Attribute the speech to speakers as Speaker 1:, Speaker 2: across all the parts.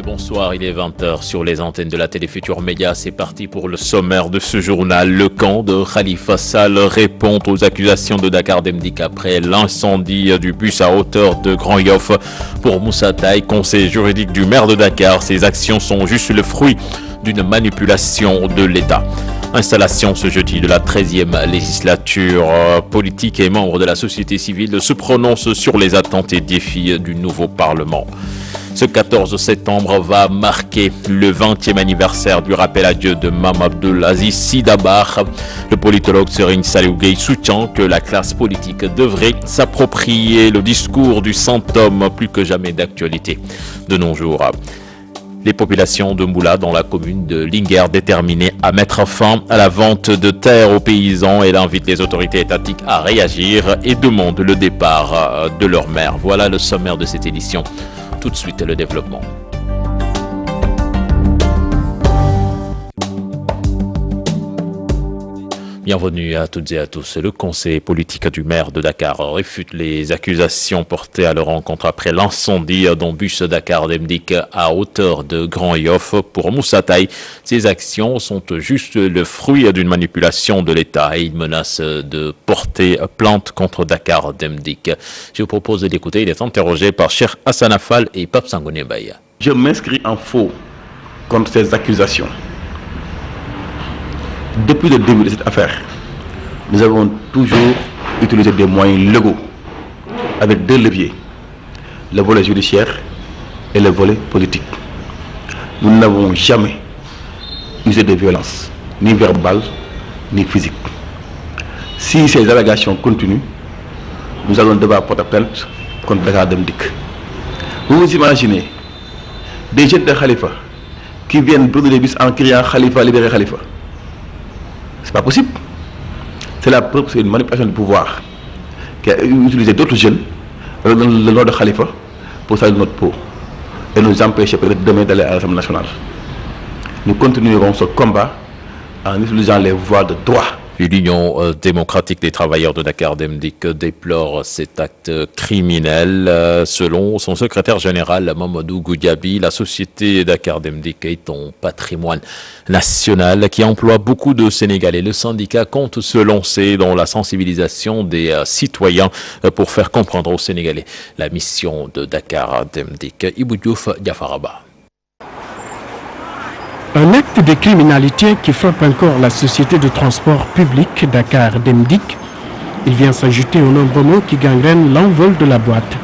Speaker 1: Bonsoir, il est 20h sur les antennes de la télé Futur Média. C'est parti pour le sommaire de ce journal. Le camp de Khalifa Sall répond aux accusations de Dakar Demdik après l'incendie du bus à hauteur de Grand Yoff. Pour Moussa Taye, conseiller juridique du maire de Dakar, ces actions sont juste le fruit d'une manipulation de l'État. Installation ce jeudi de la 13e législature politique et membres de la société civile se prononcent sur les attentes et défis du nouveau Parlement. Ce 14 septembre va marquer le 20e anniversaire du rappel à Dieu de Mame Abdoul Aziz Sy Dabakh. Le politologue Serigne Saliou Gueye soutient que la classe politique devrait s'approprier le discours du saint homme plus que jamais d'actualité de nos jours. Les populations de Mboula dans la commune de Linguère déterminées à mettre fin à la vente de terres aux paysans. Elle invite les autorités étatiques à réagir et demande le départ de leur maire. Voilà le sommaire de cette édition. Tout de suite le développement. Bienvenue à toutes et à tous. Le conseil politique du maire de Dakar réfute les accusations portées à leur rencontre après l'incendie d'un bus Dakar Demdik à hauteur de Grand Yoff. Pour Moussa Taye, ces actions sont juste le fruit d'une manipulation de l'État et il menace de porter plainte contre Dakar Demdik. Je vous propose d'écouter, il est interrogé par Cheikh Hassan Affal et Pape Sangoné Baye.
Speaker 2: Je m'inscris en faux contre ces accusations. Depuis le début de cette affaire, nous avons toujours utilisé des moyens légaux avec deux leviers, le volet judiciaire et le volet politique. Nous n'avons jamais usé de violence, ni verbale, ni physique. Si ces allégations continuent, nous allons devoir porter plainte contre Dakar Demdik. Vous vous imaginez des jeunes de Khalifa qui viennent brûler les bus en criant Khalifa, libérez Khalifa. C'est pas possible. C'est la preuve, c'est une manipulation du pouvoir qui a utilisé d'autres jeunes, le nom de Khalifa, pour salir notre peau et nous empêcher peut-être demain d'aller à l'Assemblée nationale. Nous continuerons ce combat en utilisant les voies de droit.
Speaker 1: L'Union démocratique des travailleurs de Dakar Demdik déplore cet acte criminel. Selon son secrétaire général Mamadou Goudiaby, la société Dakar Demdik est un patrimoine national qui emploie beaucoup de Sénégalais. Le syndicat compte se lancer dans la sensibilisation des citoyens pour faire comprendre aux Sénégalais la mission de Dakar Demdik. Ibou Diouf Diafaraba.
Speaker 3: Un acte de criminalité qui frappe encore la société de transport public Dakar Demdik. Il vient s'ajouter aux nombreux mots qui gangrènent l'envol de la boîte.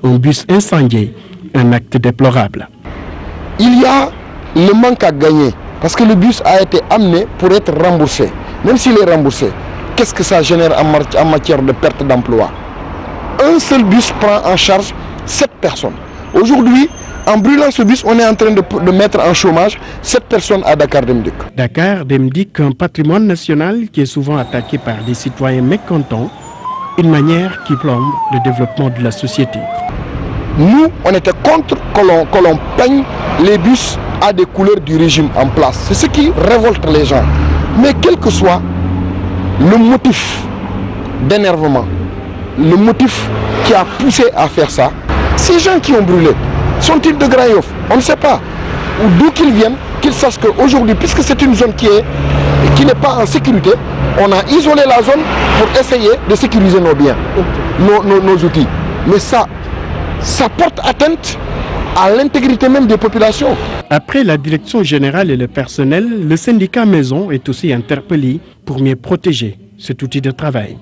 Speaker 3: Un bus incendié, un acte déplorable.
Speaker 4: Il y a le manque à gagner parce que le bus a été amené pour être remboursé. Même s'il est remboursé, qu'est-ce que ça génère en matière de perte d'emploi? Un seul bus prend en charge 7 personnes. Aujourd'hui, en brûlant ce bus, on est en train de mettre en chômage 7 personnes à Dakar Demdik.
Speaker 3: Dakar Demdik, un patrimoine national qui est souvent attaqué par des citoyens mécontents, une manière qui plombe le développement de la société.
Speaker 4: Nous, on était contre que l'on peigne les bus à des couleurs du régime en place. C'est ce qui révolte les gens. Mais quel que soit le motif d'énervement, le motif qui a poussé à faire ça, ces gens qui ont brûlé, sont-ils de Grand Yoff? On ne sait pas. Ou d'où qu'ils viennent, qu'ils sachent qu'aujourd'hui, puisque c'est une zone qui n'est pas en sécurité, on a isolé la zone pour essayer de sécuriser nos biens, nos outils. Mais ça porte atteinte à l'intégrité même des populations.
Speaker 3: Après la direction générale et le personnel, le syndicat Maison est aussi interpellé pour mieux protéger cet outil de travail.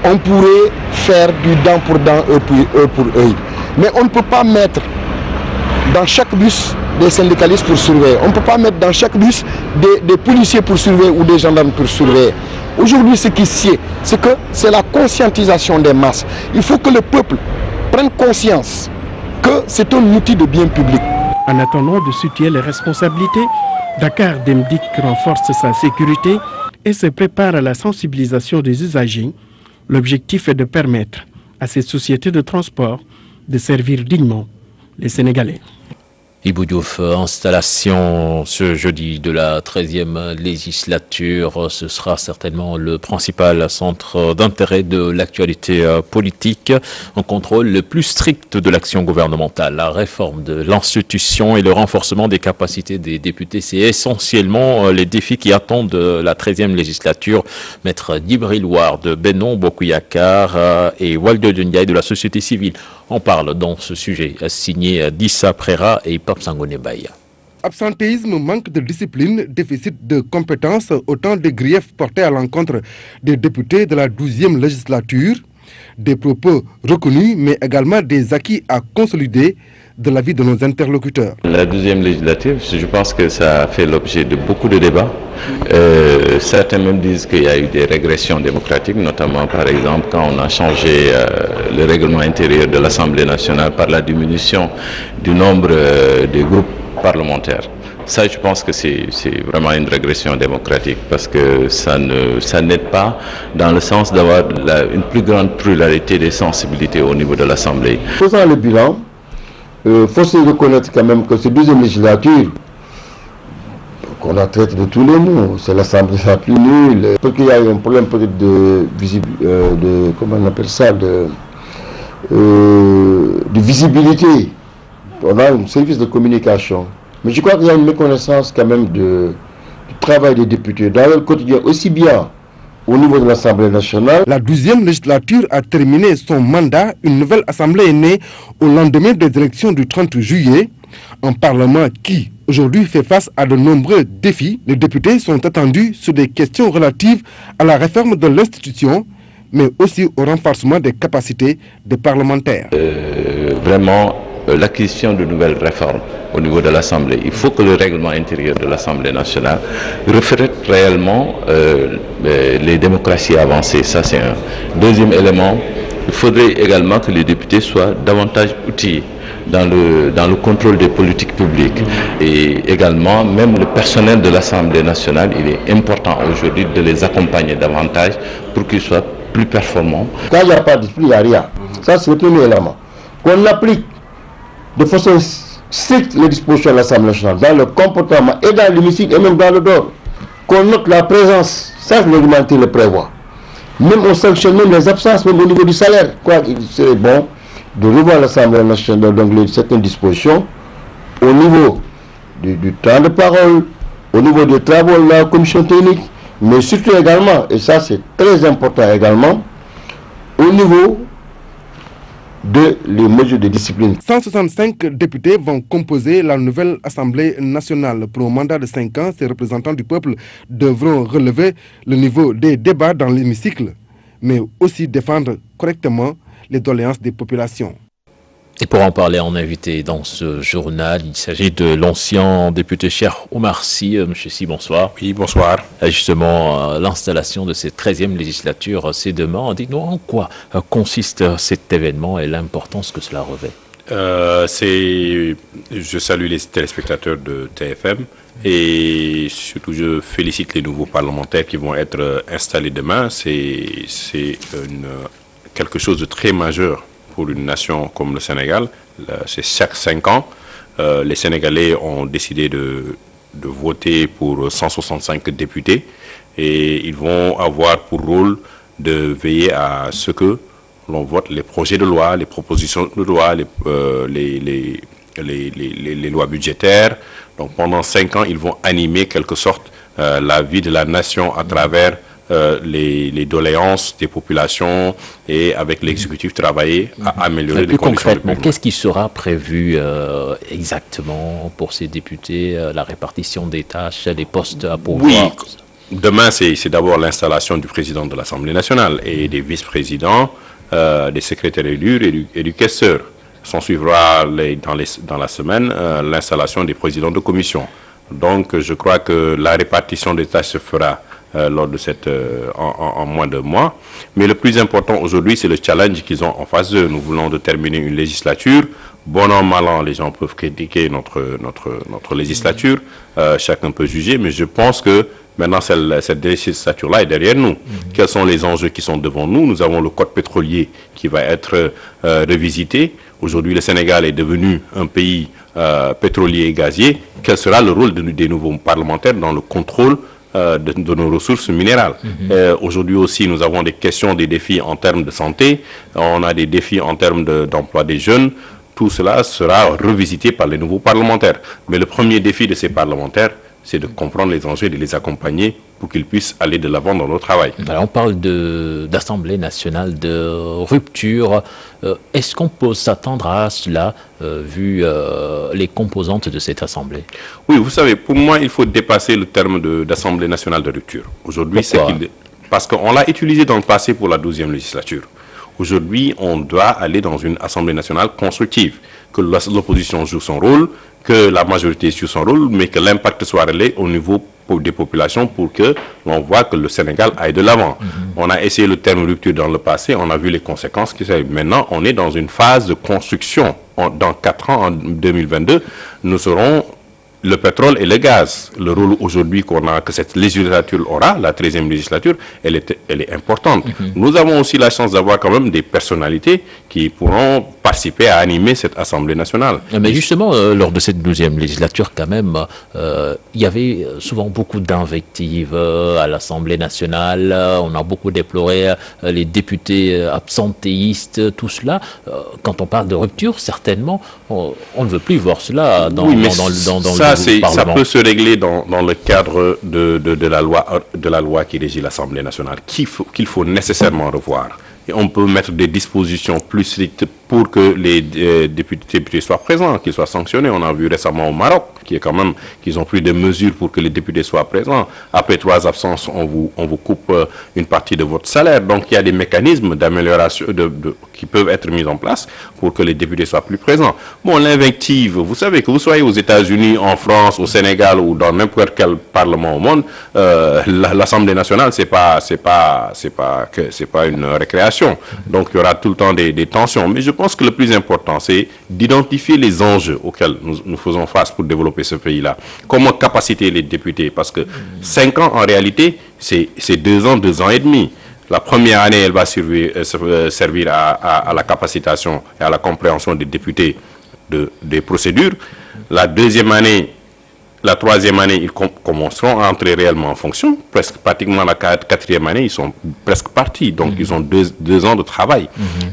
Speaker 4: On pourrait faire du dent pour dent, œil pour œil. Mais on ne peut pas mettre dans chaque bus des syndicalistes pour surveiller. On ne peut pas mettre dans chaque bus des policiers pour surveiller ou des gendarmes pour surveiller. Aujourd'hui, ce qui sied, c'est que c'est la conscientisation des masses. Il faut que le peuple prenne conscience que c'est un outil de bien public.
Speaker 3: En attendant de situer les responsabilités, Dakar Demdik renforce sa sécurité et se prépare à la sensibilisation des usagers. L'objectif est de permettre à cette société de transport de servir dignement les Sénégalais.
Speaker 1: Ibou Diouf, installation ce jeudi de la 13e législature. Ce sera certainement le principal centre d'intérêt de l'actualité politique. Un contrôle le plus strict de l'action gouvernementale, la réforme de l'institution et le renforcement des capacités des députés. C'est essentiellement les défis qui attendent la 13e législature. Maître Djibril War de Benno Bokk Yakaar et Waldo Ndiaye de la société civile. On parle dans ce sujet signé Dissa Prera et Pape Sangone Baye.
Speaker 5: Absentéisme, manque de discipline, déficit de compétences, autant de griefs portés à l'encontre des députés de la 12e législature. Des propos reconnus, mais également des acquis à consolider de l'avis de nos interlocuteurs.
Speaker 6: La 12e législature, je pense que ça a fait l'objet de beaucoup de débats. Certains même disent qu'il y a eu des régressions démocratiques, notamment par exemple quand on a changé le règlement intérieur de l'Assemblée nationale par la diminution du nombre des groupes parlementaires. Ça, je pense que c'est vraiment une régression démocratique parce que ça n'aide pas dans le sens d'avoir une plus grande pluralité des sensibilités au niveau de l'Assemblée.
Speaker 4: Faisant le bilan, faut se reconnaître quand même que cette 12e législature, qu'on a traité de tous les mots, c'est l'Assemblée la plus nulle, parce qu'il y a un problème peut-être de comment on appelle ça, de visibilité. On a un service de communication. Mais je crois qu'il y a une méconnaissance quand même du travail des députés dans leur quotidien, aussi bien au niveau de l'Assemblée nationale.
Speaker 5: La 12e législature a terminé son mandat. Une nouvelle Assemblée est née au lendemain des élections du 30 juillet. Un Parlement qui, aujourd'hui, fait face à de nombreux défis. Les députés sont attendus sur des questions relatives à la réforme de l'institution, mais aussi au renforcement des capacités des parlementaires.
Speaker 6: Vraiment, l'acquisition de nouvelles réformes au niveau de l'Assemblée. Il faut que le règlement intérieur de l'Assemblée nationale reflète réellement les démocraties avancées. Ça, c'est un. Deuxième élément, il faudrait également que les députés soient davantage outillés dans le contrôle des politiques publiques. Et également, même le personnel de l'Assemblée nationale, il est important aujourd'hui de les accompagner davantage pour qu'ils soient plus performants.
Speaker 4: Quand il n'y a pas de discipline, il n'y a rien. Ça, c'est le premier élément. Qu'on applique de façon stricte les dispositions de l'Assemblée nationale, dans le comportement et dans l'hémicycle et même dans le dehors. Qu'on note la présence, ça le règlement le prévoit. Même on sanctionne même les absences, même au niveau du salaire. Quoi, il serait bon de revoir l'Assemblée nationale, donc certaines dispositions, au niveau du temps de parole, au niveau des travaux de la commission technique, mais surtout également, et ça c'est très important également, au niveau de les mesures de discipline.
Speaker 5: 165 députés vont composer la nouvelle Assemblée nationale. Pour un mandat de 5 ans, ces représentants du peuple devront relever le niveau des débats dans l'hémicycle, mais aussi défendre correctement les doléances des populations.
Speaker 1: Et pour en parler, on a invité dans ce journal, il s'agit de l'ancien député Cheikh Oumar Sy. Monsieur Sy, bonsoir.
Speaker 7: Oui, bonsoir.
Speaker 1: Justement, l'installation de cette 13e législature, c'est demain. Dites-nous en quoi consiste cet événement et l'importance que cela revêt.
Speaker 7: Je salue les téléspectateurs de TFM et surtout je félicite les nouveaux parlementaires qui vont être installés demain. C'est quelque chose de très majeur pour une nation comme le Sénégal. C'est chaque 5 ans. Les Sénégalais ont décidé de voter pour 165 députés et ils vont avoir pour rôle de veiller à ce que l'on vote les projets de loi, les propositions de loi, les lois budgétaires. Donc pendant 5 ans, ils vont animer quelque sorte la vie de la nation à travers les doléances des populations et avec l'exécutif travailler à améliorer les conditions.
Speaker 1: Concrètement, qu'est-ce qui sera prévu exactement pour ces députés, la répartition des tâches, les postes à pourvoir?
Speaker 7: Oui, demain c'est d'abord l'installation du président de l'Assemblée nationale et des vice-présidents, des secrétaires élus et du questeur. S'en suivra dans la semaine l'installation des présidents de commission. Donc je crois que la répartition des tâches se fera lors de en moins de mois. Mais le plus important aujourd'hui, c'est le challenge qu'ils ont en face d'eux. Nous voulons terminer une législature. Bon an, mal an, les gens peuvent critiquer notre législature. Chacun peut juger, mais je pense que maintenant, cette législature-là est derrière nous. Quels sont les enjeux qui sont devant nous? Nous avons le code pétrolier qui va être revisité. Aujourd'hui, le Sénégal est devenu un pays pétroliers et gaziers, quel sera le rôle des nouveaux parlementaires dans le contrôle de nos ressources minérales. Aujourd'hui aussi, nous avons des questions, des défis en termes de santé, on a des défis en termes d'emploi des jeunes. Tout cela sera revisité par les nouveaux parlementaires. Mais le premier défi de ces parlementaires, c'est de comprendre les enjeux et de les accompagner pour qu'ils puissent aller de l'avant dans leur travail.
Speaker 1: Alors on parle d'Assemblée nationale de rupture. Est-ce qu'on peut s'attendre à cela, vu les composantes de cette Assemblée?
Speaker 7: Oui, vous savez, pour moi, il faut dépasser le terme d'Assemblée nationale de rupture. Aujourd'hui, parce qu'on l'a utilisé dans le passé pour la 12e législature. Aujourd'hui, on doit aller dans une Assemblée nationale constructive, que l'opposition joue son rôle, que la majorité joue son rôle, mais que l'impact soit relayé au niveau des populations pour que l'on voit que le Sénégal aille de l'avant. On a essayé le terme rupture dans le passé, on a vu les conséquences qui sont. Maintenant, on est dans une phase de construction. Dans 4 ans, en 2022, nous serons le pétrole et le gaz. Le rôle aujourd'hui que cette législature aura, la 13e législature, elle est importante. Nous avons aussi la chance d'avoir quand même des personnalités qui pourront participer à animer cette Assemblée nationale.
Speaker 1: Mais justement, lors de cette 12e législature, quand même, il y avait souvent beaucoup d'invectives à l'Assemblée nationale. On a beaucoup déploré les députés absentéistes, tout cela. Quand on parle de rupture, certainement, on ne veut plus voir cela dans
Speaker 7: ça peut se régler dans le cadre de la loi qui régit l'Assemblée nationale, qu'il faut nécessairement revoir. Et on peut mettre des dispositions plus strictes pour que les députés soient présents, qu'ils soient sanctionnés. On a vu récemment au Maroc qu'ils ont pris des mesures pour que les députés soient présents. Après 3 absences, on vous coupe une partie de votre salaire. Donc il y a des mécanismes d'amélioration qui peuvent être mis en place pour que les députés soient plus présents. Bon, l'invective, vous savez que vous soyez aux États-Unis, en France, au Sénégal ou dans n'importe quel parlement au monde, l'Assemblée nationale, c'est pas une récréation. Donc il y aura tout le temps des tensions. Mais je pense que le plus important, c'est d'identifier les enjeux auxquels nous faisons face pour développer ce pays-là. Comment capaciter les députés? Parce que 5 ans, en réalité, c'est 2 ans, 2 ans et demi. La première année, elle va servir à la capacitation et à la compréhension des députés des procédures. La deuxième année, la troisième année, ils commenceront à entrer réellement en fonction. Pratiquement la 4e année, ils sont presque partis. Donc, ils ont 2 ans de travail.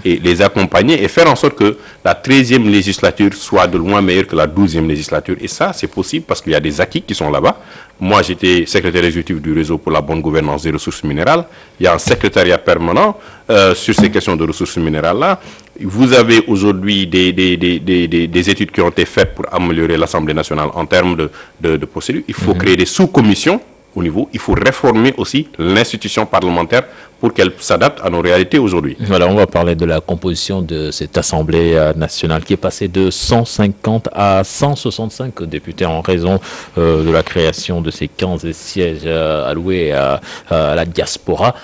Speaker 7: Et les accompagner et faire en sorte que la 13e législature soit de loin meilleure que la 12e législature. Et ça, c'est possible parce qu'il y a des acquis qui sont là-bas. Moi, j'étais secrétaire exécutif du réseau pour la bonne gouvernance des ressources minérales. Il y a un secrétariat permanent sur ces questions de ressources minérales-là. Vous avez aujourd'hui des études qui ont été faites pour améliorer l'Assemblée nationale en termes de procédures. Il faut créer des sous-commissions au niveau. Il faut réformer aussi l'institution parlementaire pour qu'elle s'adapte à nos réalités aujourd'hui.
Speaker 1: Voilà, on va parler de la composition de cette Assemblée nationale qui est passée de 150 à 165 députés en raison de la création de ces 15 sièges alloués à la diaspora.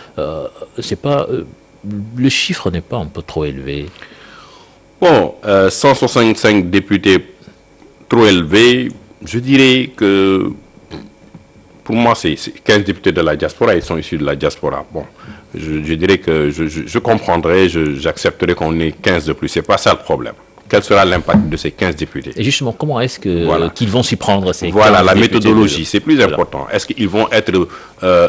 Speaker 1: Le chiffre n'est pas un peu trop élevé?
Speaker 7: Bon, 165 députés trop élevés, je dirais que pour moi, c'est 15 députés de la diaspora, ils sont issus de la diaspora. Bon, je dirais que je comprendrais, j'accepterais qu'on ait 15 de plus. C'est pas ça le problème. Quel sera l'impact de ces 15 députés?
Speaker 1: Et justement, comment est-ce qu'ils vont s'y prendre, ces 15
Speaker 7: députés? Voilà, la
Speaker 1: députés
Speaker 7: méthodologie, c'est plus important. Est-ce qu'ils vont être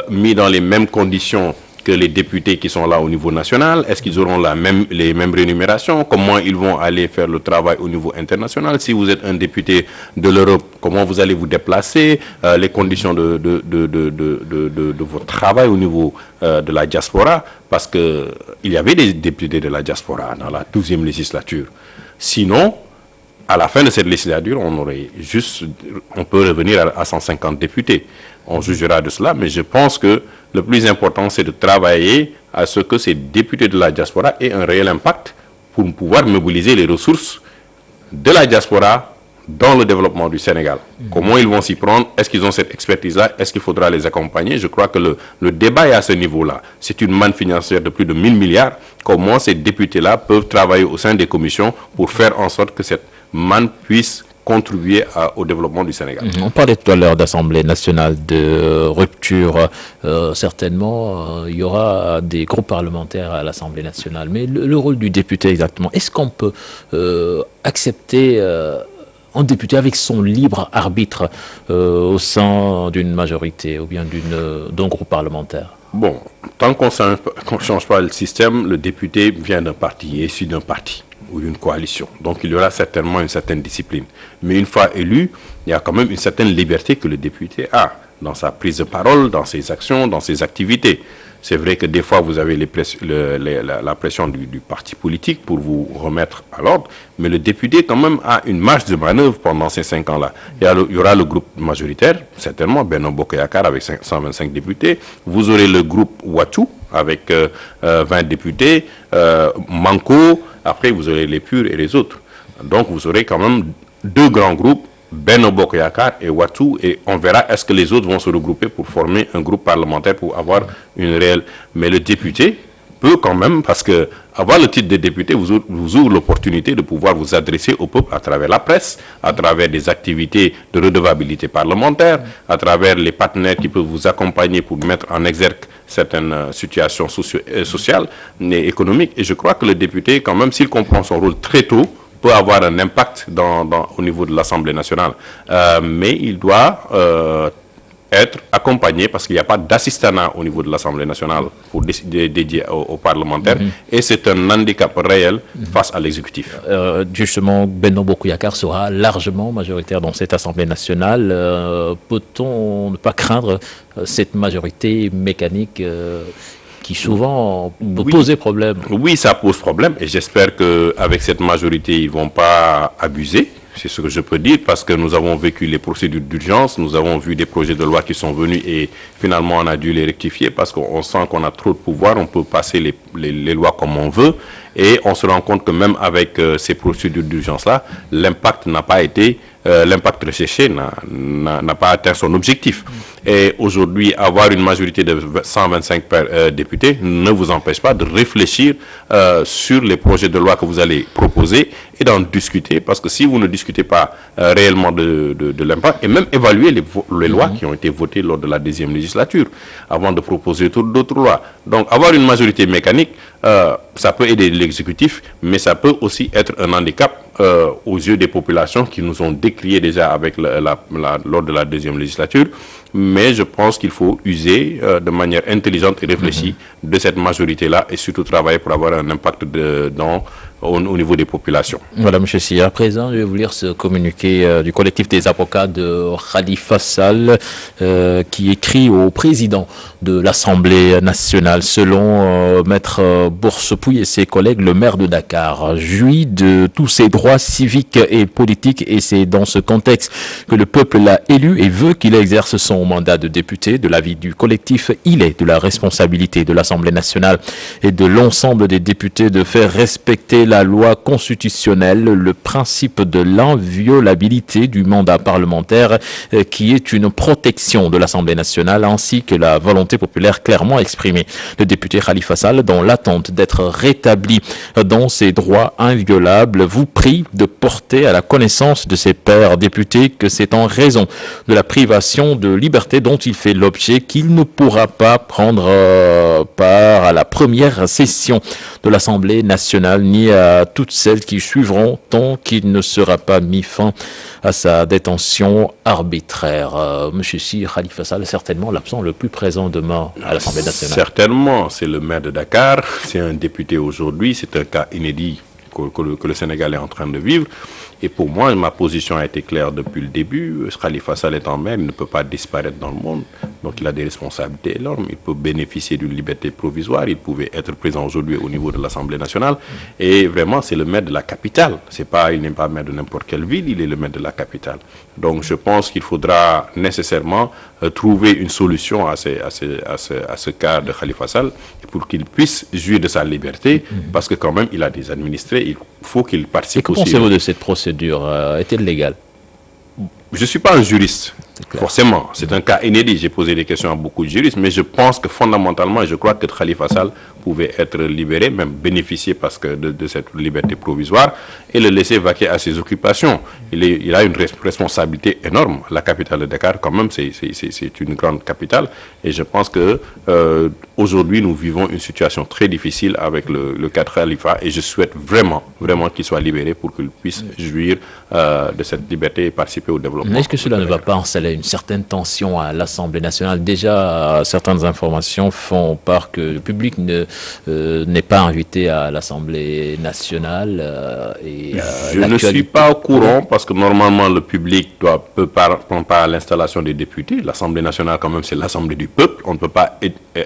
Speaker 7: mis dans les mêmes conditions que les députés qui sont là au niveau national? Est-ce qu'ils auront les mêmes rémunérations? Comment ils vont aller faire le travail au niveau international? Si vous êtes un député de l'Europe, comment vous allez vous déplacer? Les conditions de votre travail au niveau de la diaspora? Parce qu'il y avait des députés de la diaspora dans la 12e législature. Sinon, à la fin de cette législature, on peut revenir à 150 députés. On jugera de cela, mais je pense que le plus important, c'est de travailler à ce que ces députés de la diaspora aient un réel impact pour pouvoir mobiliser les ressources de la diaspora dans le développement du Sénégal. Comment ils vont s'y prendre? Est-ce qu'ils ont cette expertise-là? Est-ce qu'il faudra les accompagner? Je crois que le débat est à ce niveau-là. C'est une manne financière de plus de 1000 milliards. Comment ces députés-là peuvent travailler au sein des commissions pour faire en sorte que cette manne puisse contribuer au développement du Sénégal.
Speaker 1: On parlait tout à l'heure d'Assemblée nationale de rupture. Certainement, il y aura des groupes parlementaires à l'Assemblée nationale. Mais le rôle du député exactement, est-ce qu'on peut accepter un député avec son libre arbitre au sein d'une majorité ou bien d'un groupe parlementaire?
Speaker 7: Bon, tant qu'on ne change pas le système, le député vient d'un parti, est issu d'un parti ou d'une coalition. Donc il y aura certainement une certaine discipline. Mais une fois élu, il y a quand même une certaine liberté que le député a dans sa prise de parole, dans ses actions, dans ses activités. C'est vrai que des fois, vous avez la pression du parti politique pour vous remettre à l'ordre, mais le député, quand même, a une marge de manœuvre pendant ces 5 ans-là. Il y aura le groupe majoritaire, certainement, Benno Bokk Yakaar avec 125 députés. Vous aurez le groupe Wattu avec 20 députés, Manko, après vous aurez les Purs et les autres. Donc, vous aurez quand même 2 grands groupes, Benno Bokk Yakaar et Wattu, et on verra est-ce que les autres vont se regrouper pour former un groupe parlementaire pour avoir une réelle... Mais le député peut quand même, parce que avoir le titre de député vous ouvre l'opportunité de pouvoir vous adresser au peuple à travers la presse, à travers des activités de redevabilité parlementaire, à travers les partenaires qui peuvent vous accompagner pour mettre en exergue certaines situations sociales et économiques. Et je crois que le député, quand même, s'il comprend son rôle très tôt, peut avoir un impact au niveau de l'Assemblée nationale. Mais il doit être accompagné parce qu'il n'y a pas d'assistanat au niveau de l'Assemblée nationale pour dédié aux parlementaires. Et c'est un handicap réel face à l'exécutif.
Speaker 1: Justement, Benno Bokk Yakaar sera largement majoritaire dans cette Assemblée nationale. Peut-on ne pas craindre cette majorité mécanique qui souvent peut poser problème?
Speaker 7: Oui, ça pose problème et j'espère qu'avec cette majorité, ils ne vont pas abuser. C'est ce que je peux dire parce que nous avons vécu les procédures d'urgence, nous avons vu des projets de loi qui sont venus et finalement on a dû les rectifier parce qu'on sent qu'on a trop de pouvoir, on peut passer les lois comme on veut et on se rend compte que même avec ces procédures d'urgence-là, l'impact n'a pas été... l'impact recherché n'a pas atteint son objectif. Et aujourd'hui, avoir une majorité de 125 députés ne vous empêche pas de réfléchir sur les projets de loi que vous allez proposer et d'en discuter, parce que si vous ne discutez pas réellement de l'impact, et même évaluer les lois qui ont été votées lors de la 2e législature, avant de proposer d'autres lois. Donc avoir une majorité mécanique, ça peut aider l'exécutif, mais ça peut aussi être un handicap aux yeux des populations qui nous ont décrié déjà avec lors de la 2e législature. Mais je pense qu'il faut user de manière intelligente et réfléchie de cette majorité-là et surtout travailler pour avoir un impact au niveau des populations.
Speaker 1: Voilà, M. Sy. À présent, je vais vous lire ce communiqué du collectif des avocats de Khalifa Sall qui écrit au président de l'Assemblée nationale. Selon Maître Bourse-Pouille et ses collègues, le maire de Dakar jouit de tous ses droits civiques et politiques et c'est dans ce contexte que le peuple l'a élu et veut qu'il exerce son mandat de député. De l'avis du collectif, il est de la responsabilité de l'Assemblée nationale et de l'ensemble des députés de faire respecter la loi constitutionnelle, le principe de l'inviolabilité du mandat parlementaire qui est une protection de l'Assemblée nationale ainsi que la volonté populaire clairement exprimée. Le député Khalifa Sall, dans l'attente d'être rétabli dans ses droits inviolables, vous prie de porter à la connaissance de ses pairs députés que c'est en raison de la privation de liberté dont il fait l'objet qu'il ne pourra pas prendre part à la première session de l'Assemblée nationale ni à toutes celles qui suivront tant qu'il ne sera pas mis fin à sa détention arbitraire. Monsieur Sy, Khalifa Sall, certainement l'absent le plus présent demain à l'Assemblée nationale.
Speaker 7: Certainement, c'est le maire de Dakar, c'est un député aujourd'hui, c'est un cas inédit que le Sénégal est en train de vivre. Et pour moi, ma position a été claire depuis le début. Khalifa Sall étant maire, il ne peut pas disparaître dans le monde. Donc il a des responsabilités énormes. Il peut bénéficier d'une liberté provisoire. Il pouvait être présent aujourd'hui au niveau de l'Assemblée nationale. Et vraiment, c'est le maire de la capitale. Il n'est pas maire de n'importe quelle ville, il est le maire de la capitale. Donc je pense qu'il faudra nécessairement trouver une solution à ce cas de Khalifa Sall pour qu'il puisse jouir de sa liberté. Parce que quand même, il a des administrés. Il faut qu'il participe aussi.
Speaker 1: Que pensez-vous de cette procédure? Est-elle légale?
Speaker 7: Je ne suis pas un juriste. Forcément, c'est un cas inédit. J'ai posé des questions à beaucoup de juristes, mais je pense que fondamentalement, je crois que Khalifa Sall pouvait être libéré, même bénéficier parce que de cette liberté provisoire et le laisser vaquer à ses occupations. Il a une responsabilité énorme. La capitale de Dakar, quand même, c'est une grande capitale. Et je pense que aujourd'hui, nous vivons une situation très difficile avec le cas de Khalifa. Et je souhaite vraiment qu'il soit libéré pour qu'il puisse jouir de cette liberté et participer au développement.
Speaker 1: Mais est-ce que cela ne va pas installer une certaine tension à l'Assemblée nationale? Déjà, certaines informations font part que le public n'est pas invité à l'Assemblée nationale.
Speaker 7: Je ne suis pas au courant parce que normalement le public peut prendre part à l'installation des députés. L'Assemblée nationale, quand même, c'est l'Assemblée du peuple. On ne peut pas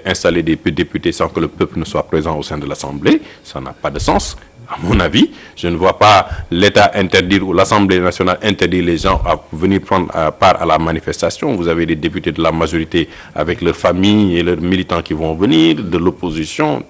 Speaker 7: installer des députés sans que le peuple ne soit présent au sein de l'Assemblée. Ça n'a pas de sens. À mon avis, je ne vois pas l'État interdire ou l'Assemblée nationale interdire les gens à venir prendre part à la manifestation. Vous avez des députés de la majorité avec leurs familles et leurs militants qui vont venir, de l'opposition.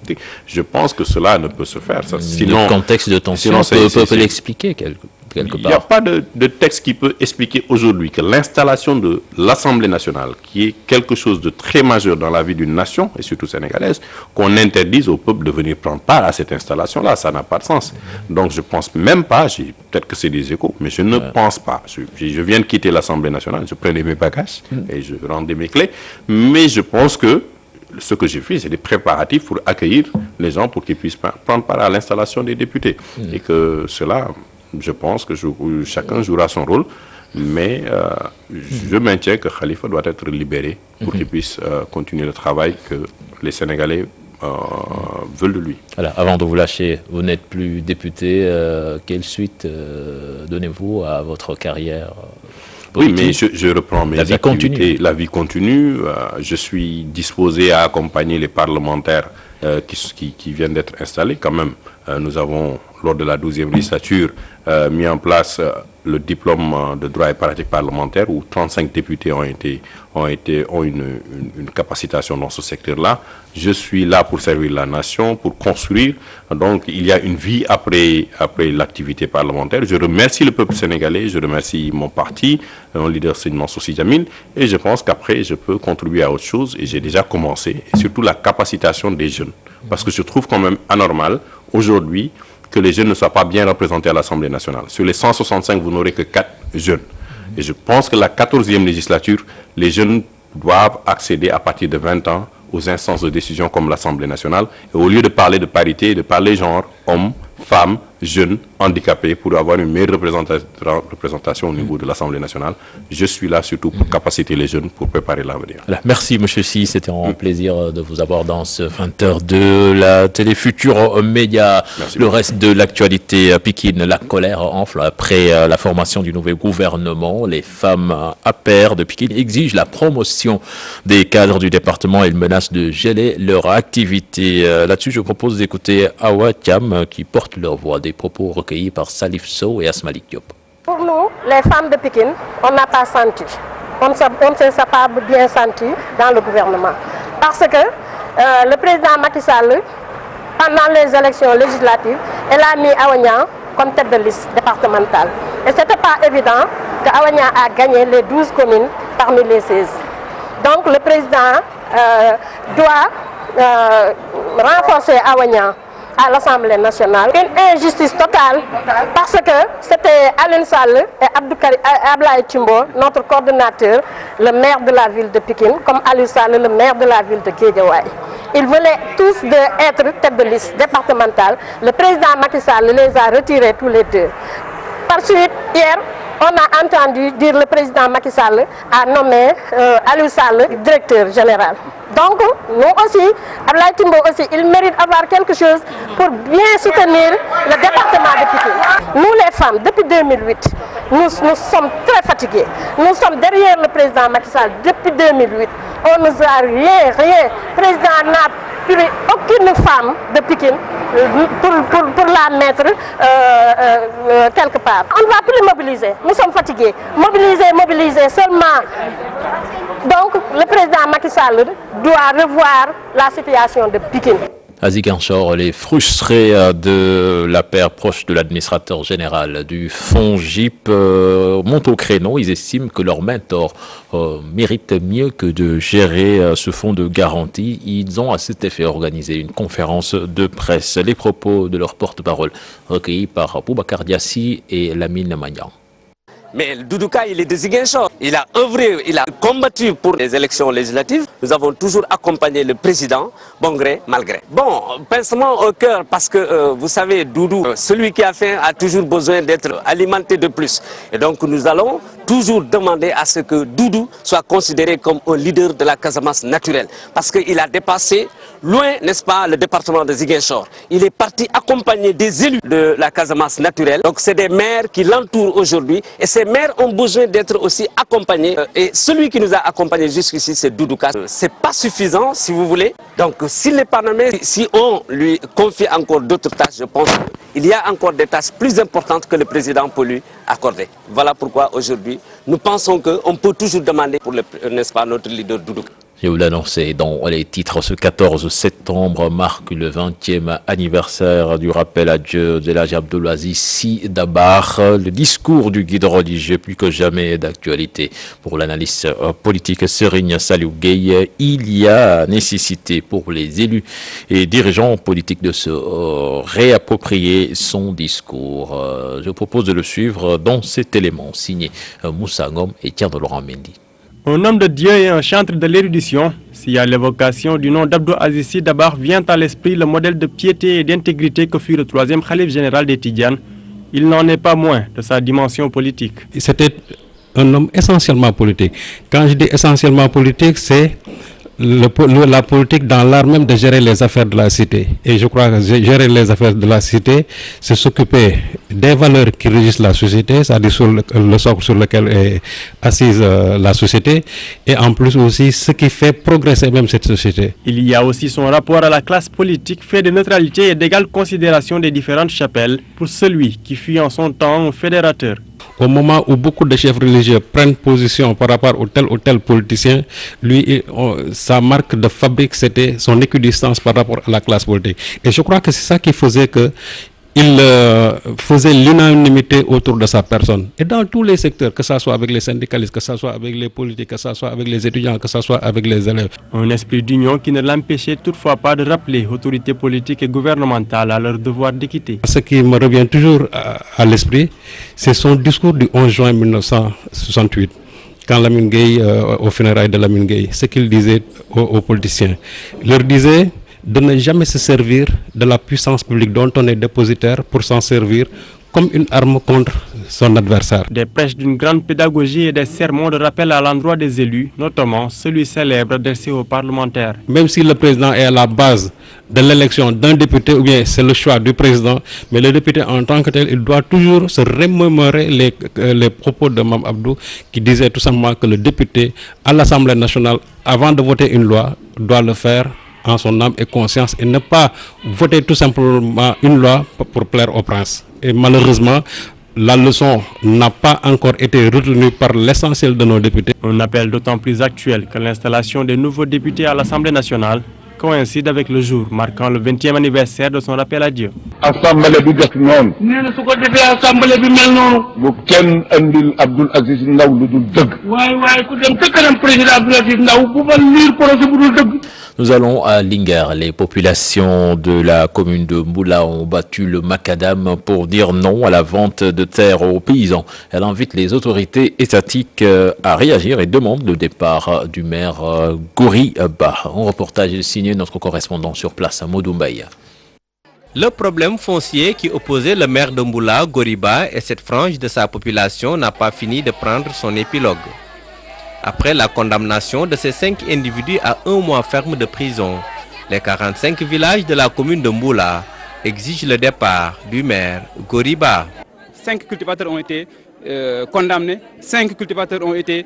Speaker 7: Je pense que cela ne peut se faire.
Speaker 1: Le contexte de tension peut l'expliquer quelque part.
Speaker 7: Il n'y a pas de texte qui peut expliquer aujourd'hui que l'installation de l'Assemblée nationale, qui est quelque chose de très majeur dans la vie d'une nation, et surtout sénégalaise, qu'on interdise au peuple de venir prendre part à cette installation-là. Ça n'a pas de sens. Donc je ne pense même pas, peut-être que c'est des échos, mais je ne pense pas. Je viens de quitter l'Assemblée nationale, je prenais mes bagages et je rendais mes clés, mais je pense que ce que j'ai fait, c'est des préparatifs pour accueillir les gens pour qu'ils puissent prendre part à l'installation des députés. Et que cela... Je pense que chacun jouera son rôle, mais je maintiens que Khalifa doit être libéré pour qu'il puisse continuer le travail que les Sénégalais veulent de lui.
Speaker 1: Alors, avant de vous lâcher, vous n'êtes plus député. Quelle suite donnez-vous à votre carrière politique?
Speaker 7: Oui, mais je reprends mes activités. La vie continue. Je suis disposé à accompagner les parlementaires qui viennent d'être installés. Quand même, nous avons, lors de la 12e législature, mis en place le diplôme de droit et pratique parlementaire où 35 députés ont une capacitation dans ce secteur-là. Je suis là pour servir la nation, pour construire. Donc, il y a une vie après l'activité parlementaire. Je remercie le peuple sénégalais, je remercie mon parti, mon leader c'est Mansour Sy Djamil, et je pense qu'après, je peux contribuer à autre chose, et j'ai déjà commencé, et surtout la capacitation des jeunes. Parce que je trouve quand même anormal, aujourd'hui, que les jeunes ne soient pas bien représentés à l'Assemblée nationale. Sur les 165, vous n'aurez que 4 jeunes. Et je pense que la 14e législature, les jeunes doivent accéder à partir de 20 ans aux instances de décision comme l'Assemblée nationale. Et au lieu de parler de parité, de parler genre hommes, femmes, jeunes, handicapés, pour avoir une meilleure représentation au niveau de l'Assemblée nationale, je suis là surtout pour capaciter les jeunes pour préparer l'avenir.
Speaker 1: Merci M. Sy, c'était un plaisir de vous avoir dans ce 20h de la télé Futur Média. Le reste de l'actualité Pikine, la colère enfle après la formation du nouveau gouvernement. Les femmes APR de Pikine exigent la promotion des cadres du département et menacent de geler leur activité. Là-dessus, je propose d'écouter Awa Thiam qui porte leur voix, des propos recueillis par Salif Sow et Asmalik Diop.
Speaker 8: Pour nous, les femmes de Pikine, on n'a pas senti. On ne s'est pas bien senti dans le gouvernement. Parce que le président Macky Sall, pendant les élections législatives, elle a mis Awa comme tête de liste départementale. Et ce n'était pas évident que Awa a gagné les 12 communes parmi les 16. Donc le président doit renforcer Awa à l'Assemblée nationale. Une injustice totale parce que c'était Alioune Sall et Abdoulaye Timbo, notre coordonnateur, le maire de la ville de Pikine, comme Alioune Sall, le maire de la ville de Guédiawaye. Ils voulaient tous être tête de liste départementale. Le président Macky Sall les a retirés tous les deux. Par suite, hier, on a entendu dire le président Macky Sall a nommé Alioune Sall directeur général. Donc, nous aussi, Abdoulaye Timbo aussi, il mérite d'avoir quelque chose pour bien soutenir le département de Pikine. Nous les femmes, depuis 2008, nous sommes très fatigués. Nous sommes derrière le président Macky Sall depuis 2008. On nous a rien. Le président n'a pris aucune femme de Pikine pour la mettre quelque part. On ne va plus mobiliser. Nous sommes fatigués. Mobiliser seulement. Donc, le président Macky Sall doit revoir la situation de Pikine.
Speaker 1: À Ziguinchor, les frustrés de la paire proche de l'administrateur général du FONGIP montent au créneau. Ils estiment que leur mentor mérite mieux que de gérer ce fonds de garantie. Ils ont à cet effet organisé une conférence de presse. Les propos de leur porte-parole recueillis par Boubacar Diassi et Lamine Magnan.
Speaker 9: Mais Doudouka, il est de Ziguinchor. Il a œuvré, il a combattu pour les élections législatives. Nous avons toujours accompagné le président, bon gré, mal gré. Bon, pincement au cœur parce que, vous savez, Doudou, celui qui a faim a toujours besoin d'être alimenté de plus. Et donc nous allons toujours demander à ce que Doudou soit considéré comme un leader de la Casamance naturelle. Parce qu'il a dépassé loin, n'est-ce pas, le département de Ziguinchor. Il est parti accompagner des élus de la Casamance naturelle. Donc c'est des maires qui l'entourent aujourd'hui. Et ces maires ont besoin d'être aussi accompagnés. Et celui qui nous a accompagnés jusqu'ici, c'est Doudouka. C'est pas suffisant, si vous voulez. Donc s'il n'est pas nommé, si on lui confie encore d'autres tâches, je pense qu'il y a encore des tâches plus importantes que le président peut lui accorder. Voilà pourquoi aujourd'hui, nous pensons qu'on peut toujours demander pour n'est-ce pas, notre leader Doudouka.
Speaker 1: Je vous l'annonçais dans les titres, ce 14 septembre marque le 20e anniversaire du rappel à Dieu de l'Hadji Abdoulaziz Sy Dabakh. Le discours du guide religieux plus que jamais d'actualité. Pour l'analyste politique Serigne Saliou Gueye, il y a nécessité pour les élus et dirigeants politiques de se réapproprier son discours. Je propose de le suivre dans cet élément signé Moussa Ngom et Thierno Laurent Mendy.
Speaker 3: Un homme de Dieu et un chantre de l'érudition, s'il y a l'évocation du nom d'Abdou Aziz Sy Dabakh vient à l'esprit le modèle de piété et d'intégrité que fut le troisième khalife général des Tidjanes, il n'en est pas moins de sa dimension politique.
Speaker 10: C'était un homme essentiellement politique. Quand je dis essentiellement politique, c'est la politique dans l'art même de gérer les affaires de la cité. Et je crois que gérer les affaires de la cité, c'est s'occuper des valeurs qui régissent la société, c'est-à-dire sur le socle sur lequel est assise la société, et en plus aussi ce qui fait progresser même cette société.
Speaker 3: Il y a aussi son rapport à la classe politique fait de neutralité et d'égale considération des différentes chapelles pour celui qui fut en son temps un fédérateur.
Speaker 10: Au moment où beaucoup de chefs religieux prennent position par rapport au tel politicien, lui, sa marque de fabrique, c'était son équidistance par rapport à la classe politique. Et je crois que c'est ça qui faisait que il faisait l'unanimité autour de sa personne. Et dans tous les secteurs, que ce soit avec les syndicalistes, que ce soit avec les politiques, que ce soit avec les étudiants, que ce soit avec les élèves.
Speaker 3: Un esprit d'union qui ne l'empêchait toutefois pas de rappeler autorités politiques et gouvernementales à leur devoir d'équité.
Speaker 10: Ce qui me revient toujours à l'esprit, c'est son discours du 11 juin 1968. Quand Lamine Gueye, au funérailles de Lamine Gueye, ce qu'il disait aux politiciens. Il leur disait de ne jamais se servir de la puissance publique dont on est dépositaire pour s'en servir comme une arme contre son adversaire.
Speaker 3: Des prêches d'une grande pédagogie et des sermons de rappel à l'endroit des élus, notamment celui célèbre adressé aux parlementaires.
Speaker 10: Même si le président est à la base de l'élection d'un député, ou bien c'est le choix du président, mais le député en tant que tel, il doit toujours se remémorer les propos de Mme Abdou qui disait tout simplement que le député à l'Assemblée nationale, avant de voter une loi, doit le faire en son âme et conscience et ne pas voter tout simplement une loi pour plaire au prince. Et malheureusement, la leçon n'a pas encore été retenue par l'essentiel de nos députés.
Speaker 3: Un appel d'autant plus actuel que l'installation des nouveaux députés à l'Assemblée nationale coïncide avec le jour marquant le 20e anniversaire de son rappel à Dieu.
Speaker 11: Assemblée bi def noonu. Nee na su ko defee assemblée bi mel noonu. Bu kenn andil Abdoul Aziz Ndaw lu dul dëgg. Waay ku dem ca kanam président Abdoul Aziz Ndaw bu fa lire projet bu dul dëgg.
Speaker 1: Nous allons à Linguère. Les populations de la commune de Mboula ont battu le macadam pour dire non à la vente de terres aux paysans. Elle invite les autorités étatiques à réagir et demande le départ du maire Gori Ba. Un reportage signé notre correspondant sur place à Modoumbaya.
Speaker 12: Le problème foncier qui opposait le maire de Mboula, Goriba, et cette frange de sa population n'a pas fini de prendre son épilogue. Après la condamnation de ces 5 individus à 1 mois ferme de prison, les 45 villages de la commune de Mboula exigent le départ du maire Goriba.
Speaker 13: 5 cultivateurs ont été condamnés, 5 cultivateurs ont été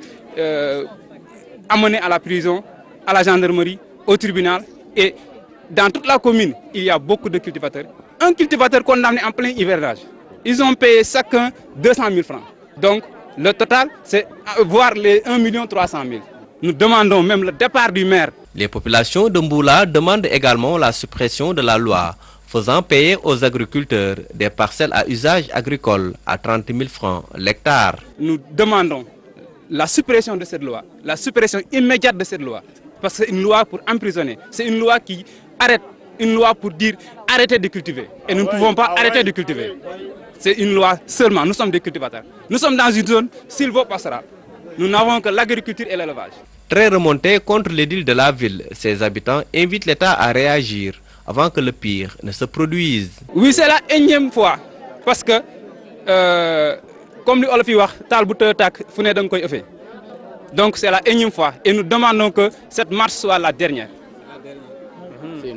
Speaker 13: amenés à la prison, à la gendarmerie, au tribunal. Et dans toute la commune, il y a beaucoup de cultivateurs. Un cultivateur condamné en plein hivernage. Ils ont payé chacun 200 000 francs. Donc, le total, c'est voir les 1 300 000. Nous demandons même le départ du maire.
Speaker 12: Les populations de Mboula demandent également la suppression de la loi faisant payer aux agriculteurs des parcelles à usage agricole à 30 000 francs l'hectare.
Speaker 13: Nous demandons la suppression de cette loi, la suppression immédiate de cette loi, parce que c'est une loi pour emprisonner, c'est une loi qui arrête, une loi pour dire arrêtez de cultiver. Et nous ne pouvons pas arrêter de cultiver. C'est une loi seulement, nous sommes des cultivateurs. Nous sommes dans une zone sylvo-pastorale. Nous n'avons que l'agriculture et l'élevage.
Speaker 12: Très remontés contre l'édile de la ville, ses habitants invitent l'État à réagir avant que le pire ne se produise.
Speaker 13: Oui, c'est la énième fois, parce que, comme le Olof wax, tal bu tak fu ne dang koy eufé. Donc c'est la énième fois et nous demandons que cette marche soit la dernière.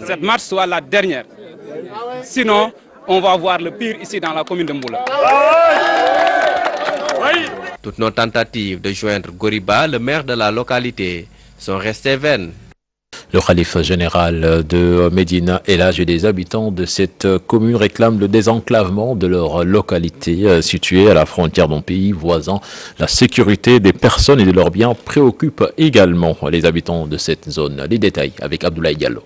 Speaker 13: Cette marche soit la dernière. Sinon, on va voir le pire ici dans la commune de Mboula.
Speaker 12: Toutes nos tentatives de joindre Goriba, le maire de la localité, sont restées vaines.
Speaker 1: Le khalife général de Médina El Hadj et des habitants de cette commune réclament le désenclavement de leur localité située à la frontière d'un pays voisin. La sécurité des personnes et de leurs biens préoccupe également les habitants de cette zone. Les détails avec Abdoulaye Diallo.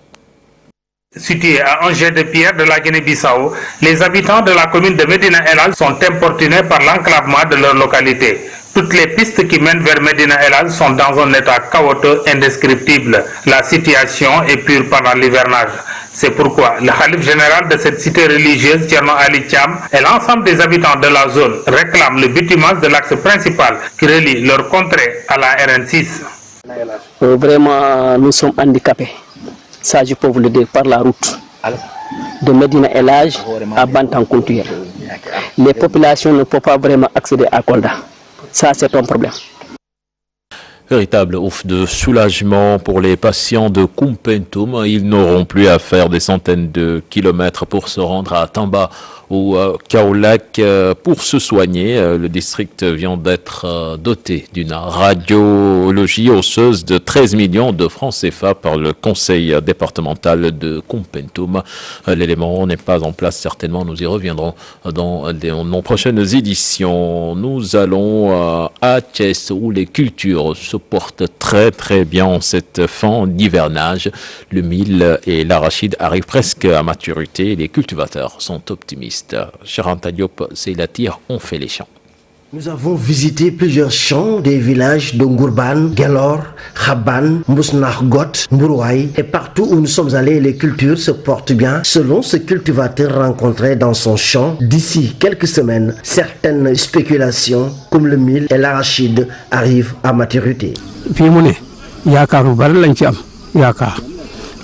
Speaker 14: Situés à un jet de pierre de la Guinée-Bissau, les habitants de la commune de Médina El Hadj sont importunés par l'enclavement de leur localité. Toutes les pistes qui mènent vers Médina El Hadj sont dans un état chaotique indescriptible. La situation est pure pendant l'hivernage. C'est pourquoi le khalife général de cette cité religieuse, Thierno Ali Thiam, et l'ensemble des habitants de la zone réclament le bitumage de l'axe principal qui relie leur contrée à la RN6.
Speaker 15: Vraiment, nous sommes handicapés. Ça, je peux vous le dire, par la route de Médina El Hadj à Bantankountuir. Les populations ne peuvent pas vraiment accéder à Kolda. Ça, c'est un problème.
Speaker 1: Véritable ouf de soulagement pour les patients de Koumpentoum. Ils n'auront plus à faire des centaines de kilomètres pour se rendre à Tamba ou Kaolack pour se soigner. Le district vient d'être doté d'une radiologie osseuse de 13 millions de francs CFA par le conseil départemental de Koumpentoum. L'élément n'est pas en place certainement, nous y reviendrons dans nos prochaines éditions. Nous allons à Thiès où les cultures se portent très bien en cette fin d'hivernage. Le mil et l'arachide arrivent presque à maturité. Les cultivateurs sont optimistes. Charanta Diop, c'est la tire, on fait les champs.
Speaker 16: Nous avons visité plusieurs champs des villages de Ngourban, Galor, Khaban, Mousnargot, Mbourouaï. Et partout où nous sommes allés, les cultures se portent bien. Selon ce cultivateur rencontré dans son champ, d'ici quelques semaines, certaines spéculations comme le mil et l'arachide arrivent à maturité.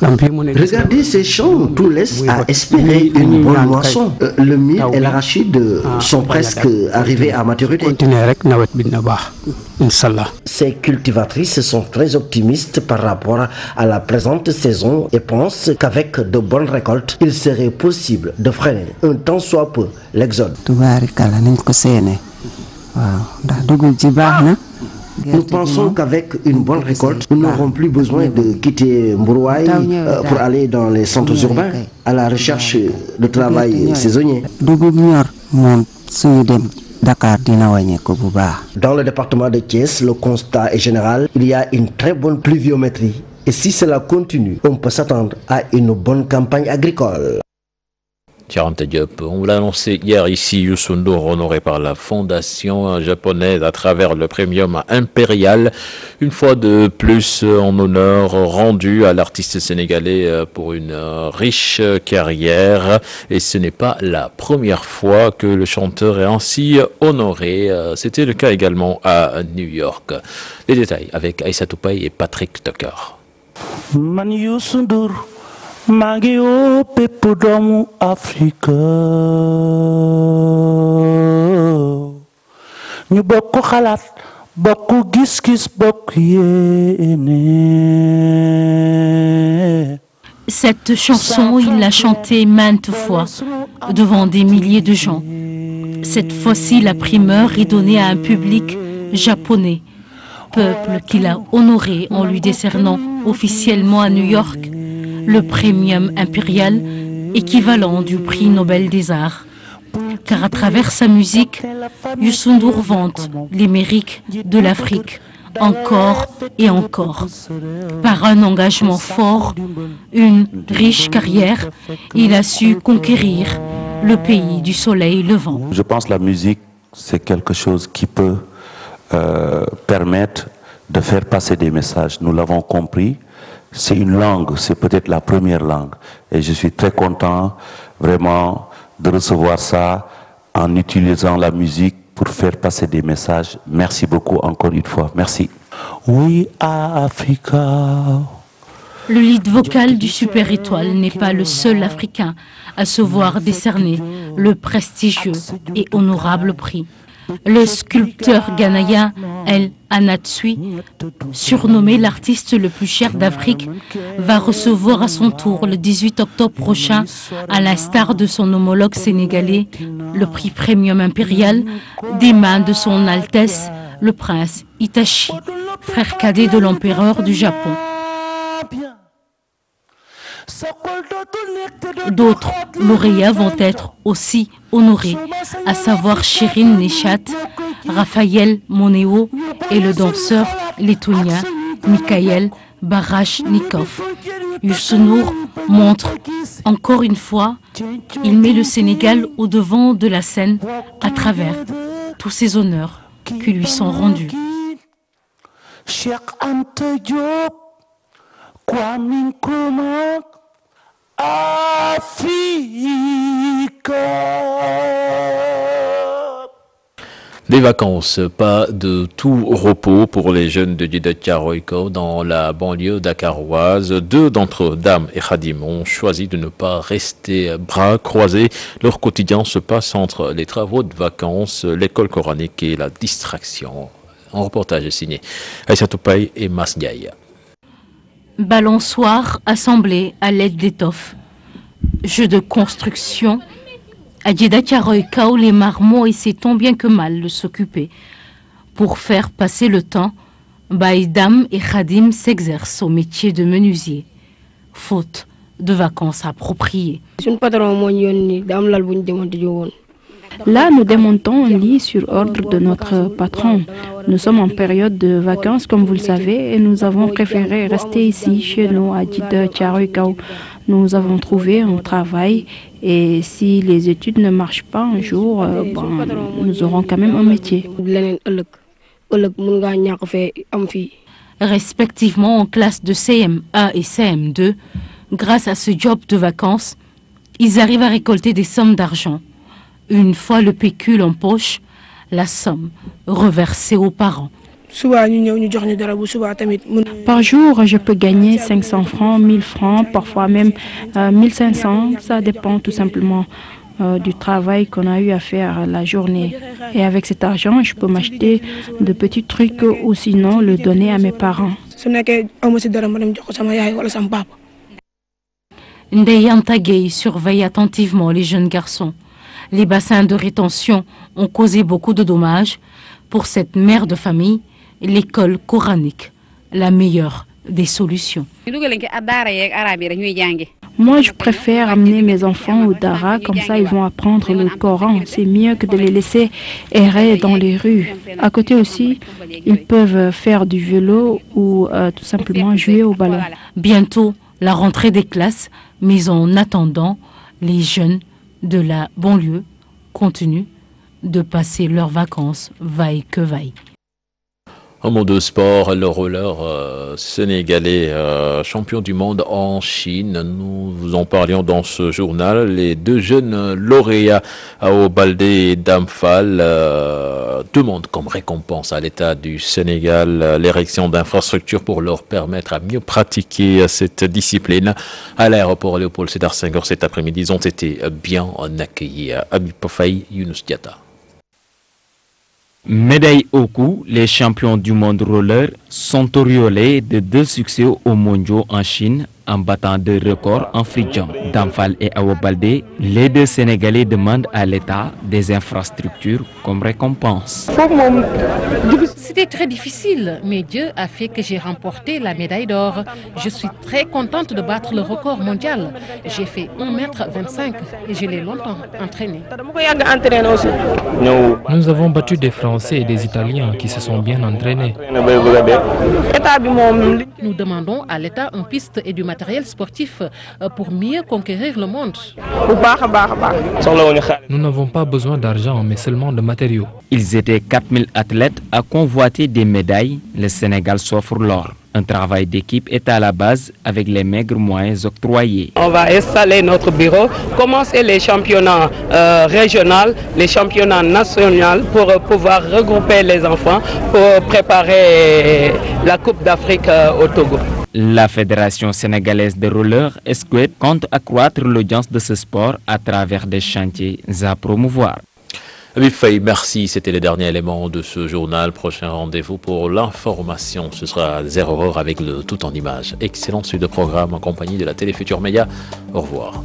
Speaker 16: Regardez ces champs, tout laisse à espérer une bonne moisson. Le mil et l'arachide sont presque arrivés à maturité. Ces cultivatrices sont très optimistes par rapport à la présente saison et pensent qu'avec de bonnes récoltes, il serait possible de freiner un tant soit peu l'exode. Nous pensons qu'avec une bonne récolte, nous n'aurons plus besoin de quitter Mbourouaï pour aller dans les centres urbains à la recherche de travail saisonnier. Dans le département de Thiès, le constat est général. Il y a une très bonne pluviométrie. Et si cela continue, on peut s'attendre à une bonne campagne agricole.
Speaker 1: Charanta Diop, on l'a annoncé hier ici, Youssou N'Dour honoré par la fondation japonaise à travers le premium impérial. Une fois de plus en honneur rendu à l'artiste sénégalais pour une riche carrière. Et ce n'est pas la première fois que le chanteur est ainsi honoré. C'était le cas également à New York. Les détails avec Aïssatou Paye et Patrick Tucker.
Speaker 17: Man Youssou N'Dour Mangi o pepp doomu Afrika ñu bokk xalaat bokk gis-gis bokk yéene.
Speaker 18: Cette chanson, il l'a chantée maintes fois devant des milliers de gens. Cette fois-ci, la primeur est donnée à un public japonais, peuple qu'il a honoré en lui décernant officiellement à New York le premium impérial équivalent du prix Nobel des Arts. Car à travers sa musique, Youssou N'Dour vante les mérites de l'Afrique encore et encore. Par un engagement fort, une riche carrière, il a su conquérir le pays du soleil levant.
Speaker 19: Je pense que la musique, c'est quelque chose qui peut permettre de faire passer des messages. Nous l'avons compris. C'est une langue, c'est peut-être la première langue. Et je suis très content vraiment de recevoir ça en utilisant la musique pour faire passer des messages. Merci beaucoup encore une fois. Merci. Oui, Africa.
Speaker 18: Le lead vocal du Super Étoile n'est pas le seul Africain à se voir décerner le prestigieux et honorable prix. Le sculpteur ghanéen El Anatsui, surnommé l'artiste le plus cher d'Afrique, va recevoir à son tour le 18 octobre prochain, à l'instar de son homologue sénégalais, le prix Premium Impérial des mains de son Altesse, le prince Itachi, frère cadet de l'empereur du Japon. D'autres lauréats vont être aussi honorés, à savoir Shirin Neshat, Raphaël Moneo et le danseur lettonien Mikhail Barashnikov. Youssou N'Dour montre encore une fois, il met le Sénégal au devant de la scène à travers tous ces honneurs qui lui sont rendus.
Speaker 1: Des vacances, pas de tout repos pour les jeunes de Djiddah Thiaroye Kao dans la banlieue dakaroise. Deux d'entre eux, Dame et Khadim, ont choisi de ne pas rester bras croisés. Leur quotidien se passe entre les travaux de vacances, l'école coranique et la distraction. Un reportage est signé Aïssatou Paye et Mas Ndiaye.
Speaker 18: Balançoire assemblée à l'aide d'étoffes. Jeux de construction. À Djiddah Thiaroye Kao, les marmots essaient tant bien que mal de s'occuper. Pour faire passer le temps, Baïdam et Khadim s'exercent au métier de menuisier, faute de vacances appropriées.
Speaker 20: Là, nous démontons un lit sur ordre de notre patron. Nous sommes en période de vacances, comme vous le savez, et nous avons préféré rester ici, chez nous, à Djiddah Thiaroye Kao. Nous avons trouvé un travail et si les études ne marchent pas un jour, nous aurons quand même un métier.
Speaker 18: Respectivement en classe de CM1 et CM2, grâce à ce job de vacances, ils arrivent à récolter des sommes d'argent. Une fois le pécule en poche, la somme reversée aux parents.
Speaker 20: Par jour, je peux gagner 500 francs, 1000 francs, parfois même 1500. Ça dépend tout simplement du travail qu'on a eu à faire la journée. Et avec cet argent, je peux m'acheter de petits trucs ou sinon le donner à mes parents.
Speaker 18: Ndeyanta Gueye surveille attentivement les jeunes garçons. Les bassins de rétention ont causé beaucoup de dommages. Pour cette mère de famille, l'école coranique, la meilleure des solutions.
Speaker 20: Moi, je préfère amener mes enfants au Dara, comme ça ils vont apprendre le Coran. C'est mieux que de les laisser errer dans les rues. À côté aussi, ils peuvent faire du vélo ou tout simplement jouer au ballon.
Speaker 18: Bientôt, la rentrée des classes, mais en attendant, les jeunes de la banlieue continuent de passer leurs vacances vaille que vaille.
Speaker 1: En mot de sport, le roller sénégalais champion du monde en Chine. Nous vous en parlions dans ce journal. Les deux jeunes lauréats, Ao Baldé et Dame Fall, demandent comme récompense à l'État du Sénégal l'érection d'infrastructures pour leur permettre à mieux pratiquer cette discipline. À l'aéroport Léopold Sédar Senghor cet après-midi, ils ont été bien accueillis. Habib Faye, Younous Diatta.
Speaker 21: Médaille au cou, les champions du monde roller sont auréolés de 2 succès aux mondiaux en Chine en battant 2 records en free jump. Damphal et Awa Baldé, les 2 Sénégalais demandent à l'État des infrastructures comme récompense.
Speaker 22: C'était très difficile, mais Dieu a fait que j'ai remporté la médaille d'or. Je suis très contente de battre le record mondial. J'ai fait 1m25 et je l'ai longtemps entraîné.
Speaker 23: Nous avons battu des Français et des Italiens qui se sont bien entraînés.
Speaker 22: Nous demandons à l'État une piste et du matériel sportif pour mieux conquérir le monde.
Speaker 23: Nous n'avons pas besoin d'argent, mais seulement de matériaux.
Speaker 21: Ils étaient 4000 athlètes à convoiter des médailles. Le Sénégal s'offre l'or. Un travail d'équipe est à la base avec les maigres moyens octroyés.
Speaker 24: On va installer notre bureau, commencer les championnats régionaux, les championnats nationaux pour pouvoir regrouper les enfants pour préparer la Coupe d'Afrique au Togo.
Speaker 21: La Fédération sénégalaise de roller Esquette compte accroître l'audience de ce sport à travers des chantiers à promouvoir.
Speaker 1: Habib Faye, merci. C'était le dernier élément de ce journal. Prochain rendez-vous pour l'information. Ce sera à 0h avec le tout en images. Excellente suite de programme en compagnie de la Télé Futur Média. Au revoir.